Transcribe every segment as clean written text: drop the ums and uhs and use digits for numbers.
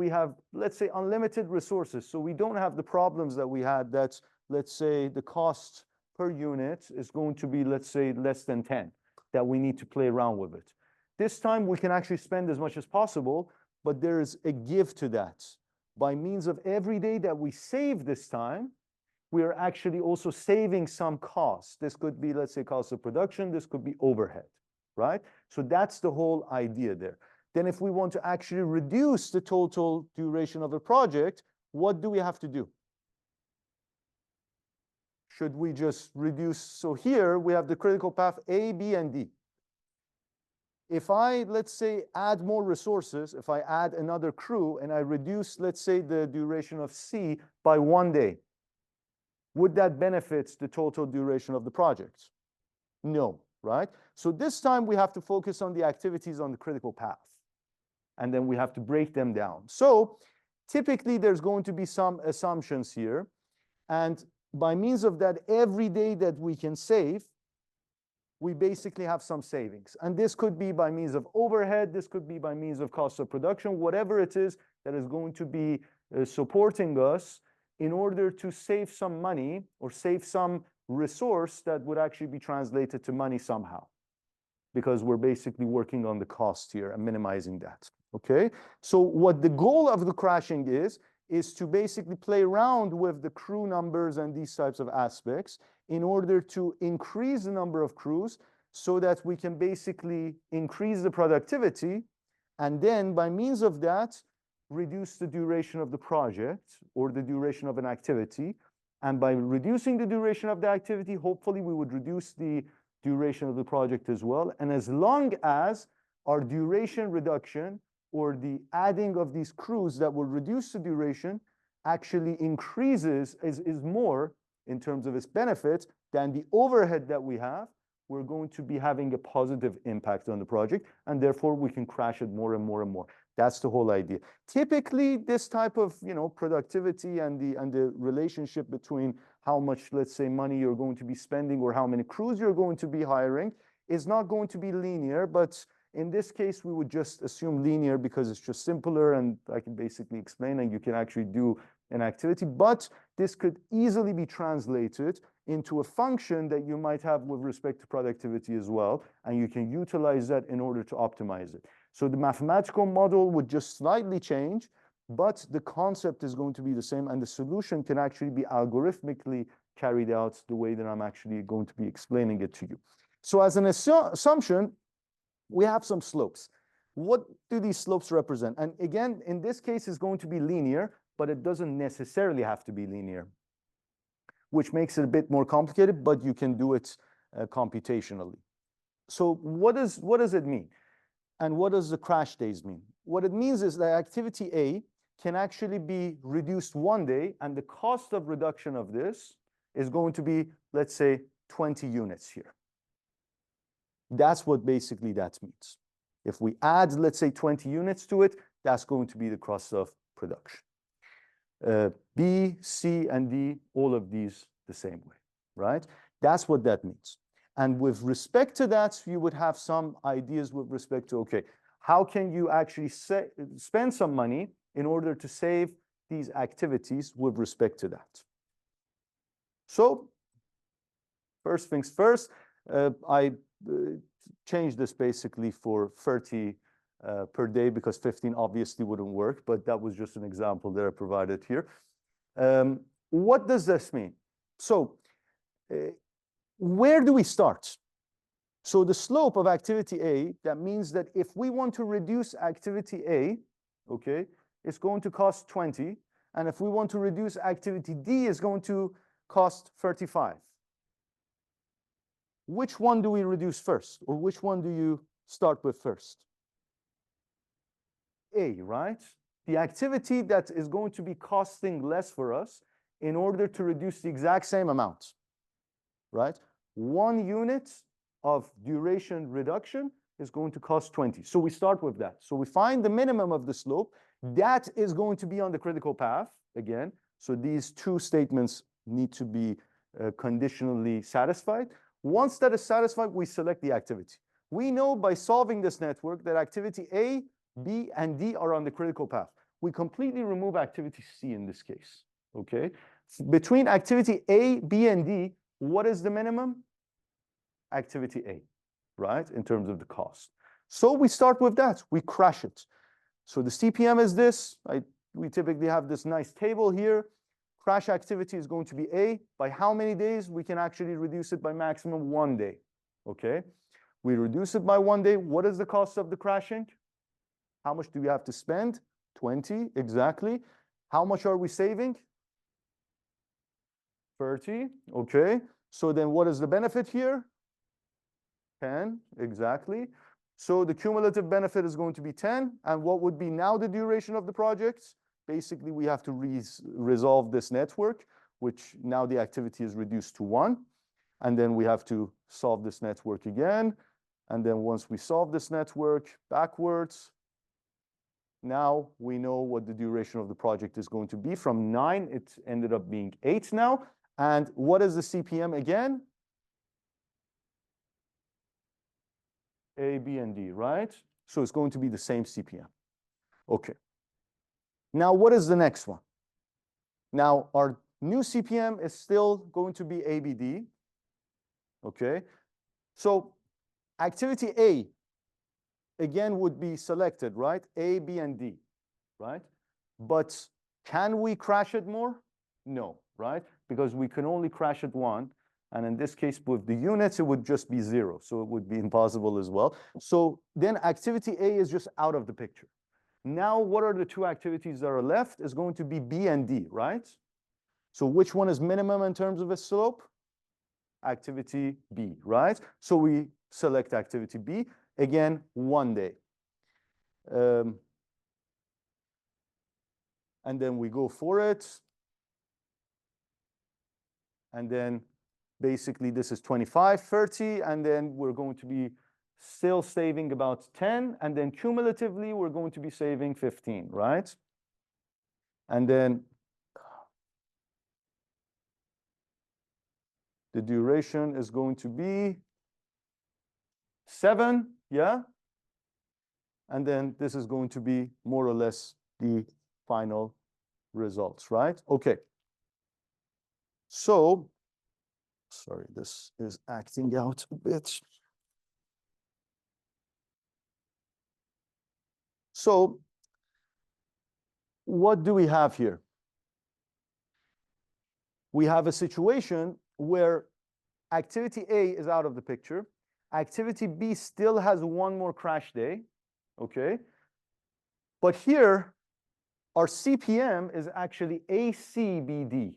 we have, let's say, unlimited resources. So we don't have the problems that we had. That's, let's say, the cost per unit is going to be, let's say, less than 10, that we need to play around with it. This time we can actually spend as much as possible, but there is a give to that. By means of every day that we save this time, we are actually also saving some costs. This could be, let's say, cost of production. This could be overhead, right? So that's the whole idea there. Then if we want to actually reduce the total duration of a project, what do we have to do? Should we just reduce? So here we have the critical path A, B, and D. If I, let's say, add more resources, if I add another crew and I reduce, let's say, the duration of C by 1 day, would that benefit the total duration of the project? No, right? So this time we have to focus on the activities on the critical path, and then we have to break them down. So typically there's going to be some assumptions here, and by means of that, every day that we can save, we basically have some savings. And this could be by means of overhead, this could be by means of cost of production, whatever it is that is going to be supporting us in order to save some money or save some resource that would actually be translated to money somehow, because we're basically working on the cost here and minimizing that, okay? So what the goal of the crashing is to basically play around with the crew numbers and these types of aspects in order to increase the number of crews so that we can basically increase the productivity, and then by means of that, reduce the duration of the project or the duration of an activity. And by reducing the duration of the activity, hopefully we would reduce the duration of the project as well. And as long as our duration reduction or the adding of these crews that will reduce the duration actually increases, is more in terms of its benefits than the overhead that we have, we're going to be having a positive impact on the project, and therefore we can crash it more and more and more. That's the whole idea. Typically, this type of, productivity and the relationship between how much, let's say, money you're going to be spending or how many crews you're going to be hiring is not going to be linear, but in this case, we would just assume linear because it's just simpler and I can basically explain and you can actually do an activity, but this could easily be translated into a function that you might have with respect to productivity as well, and you can utilize that in order to optimize it. So the mathematical model would just slightly change, but the concept is going to be the same, and the solution can actually be algorithmically carried out the way that I'm actually going to be explaining it to you. So as an assumption, we have some slopes. What do these slopes represent? And again, in this case, it's going to be linear, but it doesn't necessarily have to be linear, which makes it a bit more complicated, but you can do it computationally. So what does it mean? And what does the crash days mean? What it means is that activity A can actually be reduced 1 day, and the cost of reduction of this is going to be, let's say, 20 units here. That's what basically that means. If we add, let's say, 20 units to it, that's going to be the cost of production. B, C, and D, all of these the same way, right? That's what that means. And with respect to that, you would have some ideas with respect to, okay, how can you actually spend some money in order to save these activities with respect to that? So first things first, I changed this basically for 30 per day because 15 obviously wouldn't work, but that was just an example that I provided here. What does this mean? So where do we start? So the slope of activity A, that means that if we want to reduce activity A, okay, it's going to cost 20. And if we want to reduce activity D, it's going to cost 35. Which one do we reduce first? Or which one do you start with first? A, right? The activity that is going to be costing less for us in order to reduce the exact same amount, right? 1 unit of duration reduction is going to cost 20. So we start with that. So we find the minimum of the slope. That is going to be on the critical path again. So these two statements need to be conditionally satisfied. Once that is satisfied, we select the activity. We know by solving this network that activity A, B, and D are on the critical path. we completely remove activity C in this case, okay? Between activity A, B, and D, what is the minimum? Activity A, right, in terms of the cost. So we start with that, we crash it. So the CPM is this, we typically have this nice table here. Crash activity is going to be A. By how many days? We can actually reduce it by maximum 1 day, okay? We reduce it by 1 day. What is the cost of the crashing? How much do we have to spend? 20, exactly. How much are we saving? 30, okay. So then what is the benefit here? 10, exactly. So the cumulative benefit is going to be 10. And what would be now the duration of the project? Basically, we have to resolve this network, which now the activity is reduced to 1. And then we have to solve this network again. And then once we solve this network backwards, now we know what the duration of the project is going to be. From 9, it ended up being 8 now. And what is the CPM again? A, B, and D, right? So it's going to be the same CPM. Okay. Now, what is the next one? Now, our new CPM is still going to be ABD. Okay. So activity A, again, would be selected, right? A, B, and D, right? But can we crash it more? No, right? Because we can only crash it 1. And in this case, with the units, it would just be 0. So it would be impossible as well. So then activity A is just out of the picture. Now, what are the 2 activities that are left? Is going to be B and D, right? So which one is minimum in terms of its slope? Activity B, right? So we select activity B. Again, 1 day. And then we go for it. And then basically this is 25, 30, and then we're going to be still saving about 10, and then cumulatively we're going to be saving 15, right? And then the duration is going to be 7, yeah? And then this is going to be more or less the final results, right? Okay. So, sorry, this is acting out a bit. So what do we have here? We have a situation where activity A is out of the picture. Activity B still has 1 more crash day, okay? But here, our CPM is actually ACBD.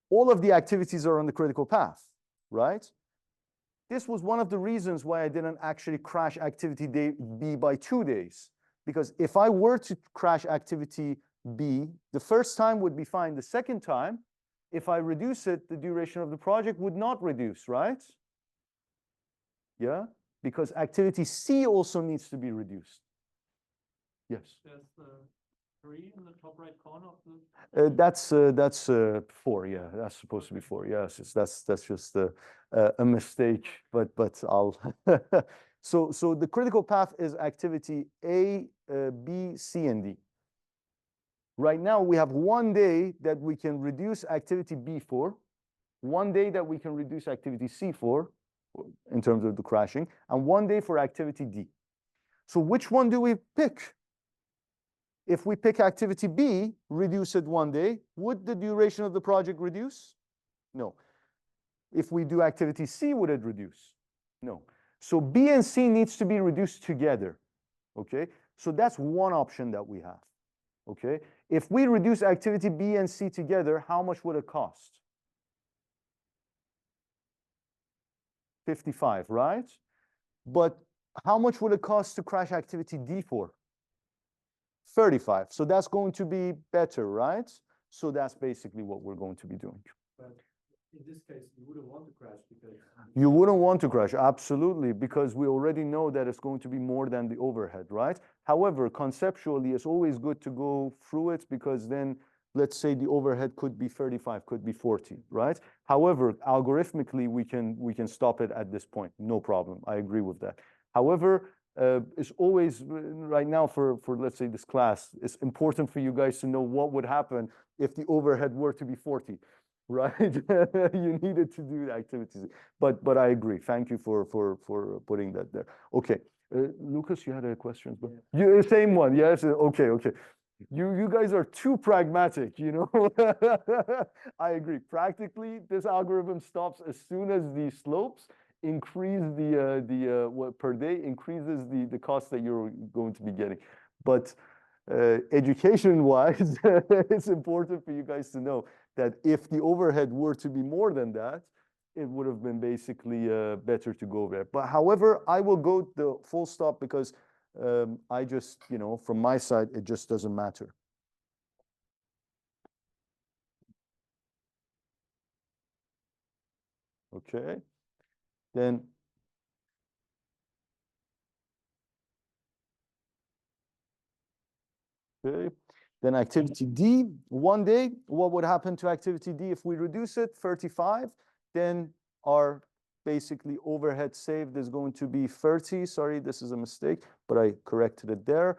All of the activities are on the critical path, right? This was one of the reasons why I didn't actually crash activity day B by 2 days. Because if I were to crash activity B, the first time would be fine. The second time, if I reduce it, the duration of the project would not reduce, right? Yeah, because activity C also needs to be reduced. Yes. There's the 3 in the top right corner of the. That's 4. Yeah, that's supposed to be 4. Yes, that's just a mistake. But I'll. So the critical path is activity A, B, C, and D. Right now we have 1 day that we can reduce activity B for, 1 day that we can reduce activity C for, in terms of the crashing, and 1 day for activity D. So which one do we pick? If we pick activity B, reduce it 1 day, would the duration of the project reduce? No. If we do activity C, would it reduce? No. So B and C needs to be reduced together, okay? So that's one option that we have, okay? If we reduce activity B and C together, how much would it cost? 55, right? But how much would it cost to crash activity D for? 35. So that's going to be better, right? So that's basically what we're going to be doing. But in this case, you wouldn't want to crash because. You wouldn't want to crash, absolutely, because we already know that it's going to be more than the overhead, right? However, conceptually, it's always good to go through it because then, let's say the overhead could be 35, could be 40, right? However, algorithmically, we can stop it at this point, no problem. I agree with that. However, it's always right now for let's say this class, it's important for you guys to know what would happen if the overhead were to be 40, right? You needed to do the activities, but I agree. Thank you for putting that there. Okay, Lucas, you had a question. Yeah. You same one, yes? Okay, okay. You guys are too pragmatic, you know. I agree. Practically, this algorithm stops as soon as the slopes increase what per day increases the cost that you're going to be getting. But education-wise, it's important for you guys to know that if the overhead were to be more than that, it would have been basically better to go there. But however, I will go the full stop because I just, you know, from my side, it just doesn't matter. Okay, then. Okay, then activity D, 1 day, what would happen to activity D if we reduce it? 35, then our basically overhead saved is going to be 30. Sorry, this is a mistake, but I corrected it there.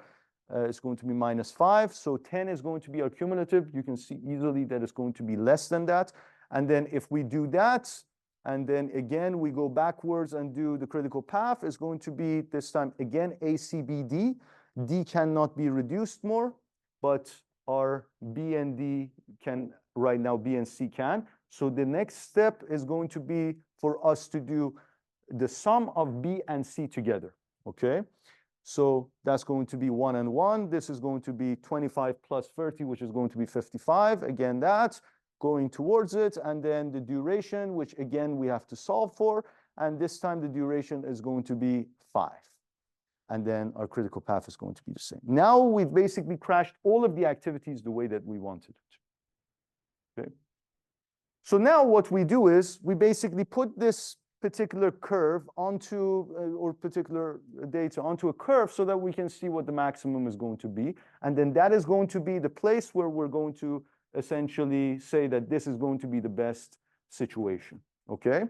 It's going to be -5, so 10 is going to be our cumulative. You can see easily that it's going to be less than that. And then if we do that, and then again, we go backwards and do the critical path, is going to be this time again ACBD. D cannot be reduced more, but our B and D can, right now B and C can. So the next step is going to be for us to do the sum of B and C together, okay? So that's going to be 1 and 1. This is going to be 25 plus 30, which is going to be 55. Again, that's going towards it. And then the duration, which again, we have to solve for. And this time the duration is going to be 5. And then our critical path is going to be the same. Now we've basically crashed all of the activities the way that we wanted it. Okay. So now what we do is we basically put this particular curve onto, or particular data onto a curve so that we can see what the maximum is going to be. And then that is going to be the place where we're going to essentially say that this is going to be the best situation, okay?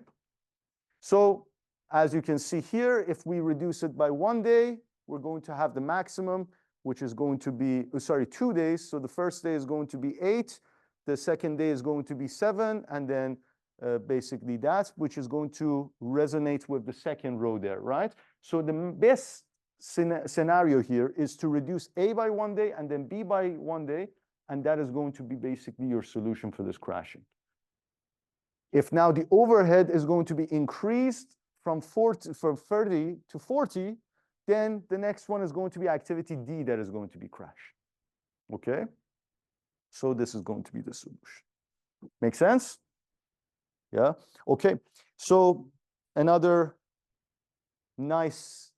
So as you can see here, if we reduce it by 1 day, we're going to have the maximum, which is going to be, 2 days. So the first day is going to be 8. The second day is going to be 7. And then basically that, which is going to resonate with the second row there, right? So the best scenario here is to reduce A by 1 day and then B by 1 day. And that is going to be basically your solution for this crashing. If now the overhead is going to be increased from 30 to 40, then the next one is going to be activity D that is going to be crashed. Okay? So this is going to be the solution. Make sense? Yeah? Okay. So another nice